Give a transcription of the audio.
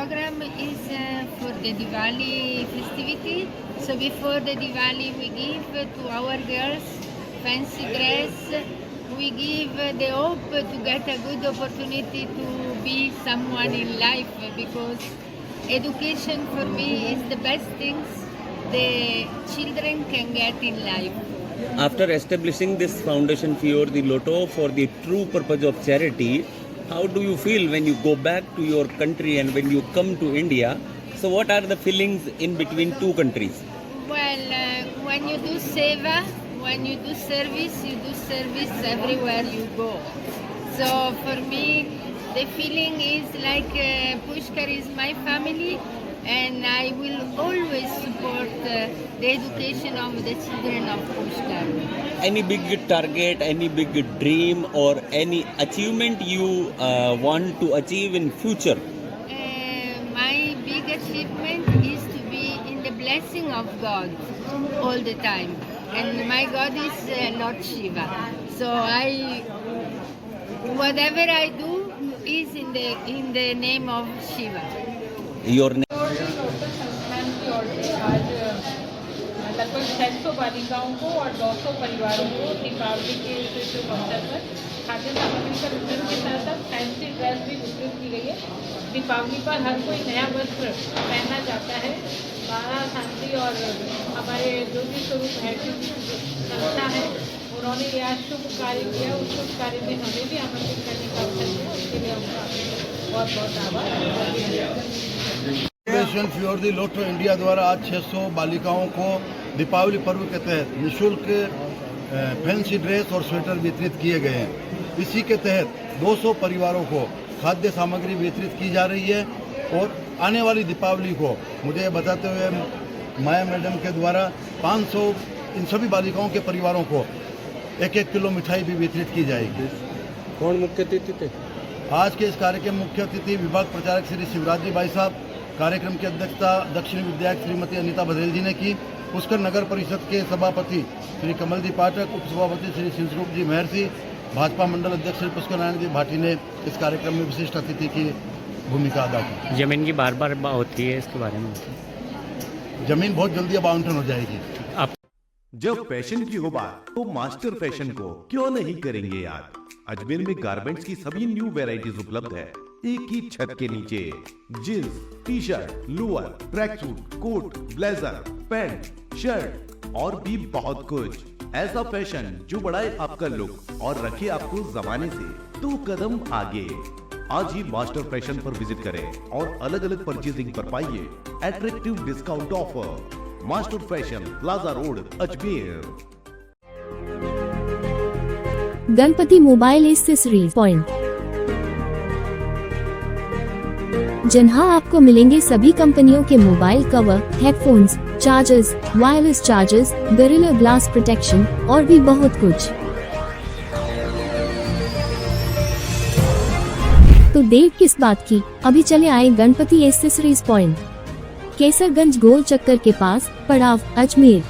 program is for the Diwali festivity. So before the Diwali, we give to our girls fancy dress. We give the hope to get a good opportunity to be someone in life, because education for me is the best things the children can get in life. After establishing this foundation Fior di Loto for the true purpose of charity, how do you feel when you go back to your country and when you come to India? So what are the feelings in between two countries? Well, when you do seva, when you do service everywhere you go. So for me, the feeling is like Pushkar is my family, and I will always support the education of the children of Pushkar. Any big target, any big dream or any achievement you want to achieve in future? My big achievement is to be in the blessing of God all the time. And my God is Lord Shiva. So whatever I do is in the name of Shiva. Your name? संस्थान की ओर से आज लगभग 600 बालिकाओं को और 200 परिवारों को दीपावली के शुभ अवसर पर खाद्य सामग्री का वितरण के साथ साथ फैंसी ड्रेस भी वितरित की गई है। दीपावली पर हर कोई नया वस्त्र पहनना चाहता है। बारा शांति और हमारे ज्योति स्वरूप है संस्था है, उन्होंने यह शुभ कार्य किया। उस शुभ कार्य में हमें भी आमंत्रित करने का अवसर दिया, उसके लिए उनका बहुत बहुत आभार। फाउंडेशन फ्योर दी लोटो इंडिया द्वारा आज 600 बालिकाओं को दीपावली पर्व के तहत निःशुल्क फैंसी ड्रेस और स्वेटर वितरित किए गए हैं। इसी के तहत 200 परिवारों को खाद्य सामग्री वितरित की जा रही है और आने वाली दीपावली को मुझे बताते हुए माया मैडम के द्वारा 500 इन सभी बालिकाओं के परिवारों को 1-1 किलो मिठाई भी वितरित की जाएगी। कौन मुख्य अतिथि थे? आज के इस कार्यक्रम के मुख्य अतिथि विभाग प्रचारक श्री शिवराज जी भाई साहब, कार्यक्रम की अध्यक्षता दक्षिणी विधायक श्रीमती अनीता बघेल जी ने की। पुष्कर नगर परिषद के सभापति श्री कमल जी पाठक, उपसभापति श्री सिंसरूप जी महर्षि, भाजपा मंडल अध्यक्ष श्री पुष्कर नारायण जी भाटी ने इस कार्यक्रम में विशिष्ट अतिथि की भूमिका अदा की। जमीन की बार बार होती है, इसके बारे में? जमीन बहुत जल्दी अब आवंटन हो जाएगी। जब फैशन की हो बात तो मास्टर फैशन को क्यों नहीं करेंगे याद। अजमेर में गारमेंट्स की सभी न्यू वैरायटीज उपलब्ध है, एक ही छत के नीचे। Jeans, T shirt, lower, track suit, coat, blazer, pant, shirt और भी बहुत कुछ। ऐसा फैशन जो बढ़ाए आपका लुक और रखे आपको जमाने से 2 कदम आगे। आज ही मास्टर फैशन पर विजिट करें और अलग अलग परचेजिंग पर पाइए attractive discount offer. Master fashion, plaza road, Ajmer. Ganpati mobile accessories point, जहां आपको मिलेंगे सभी कंपनियों के mobile cover, headphones, chargers, wireless chargers, gorilla glass protection और भी बहुत कुछ। तो देर किस बात की, अभी चले आए गणपति एक्सेसरीज पॉइंट, केसरगंज गोल चक्कर के पास, पड़ाव, अजमेर।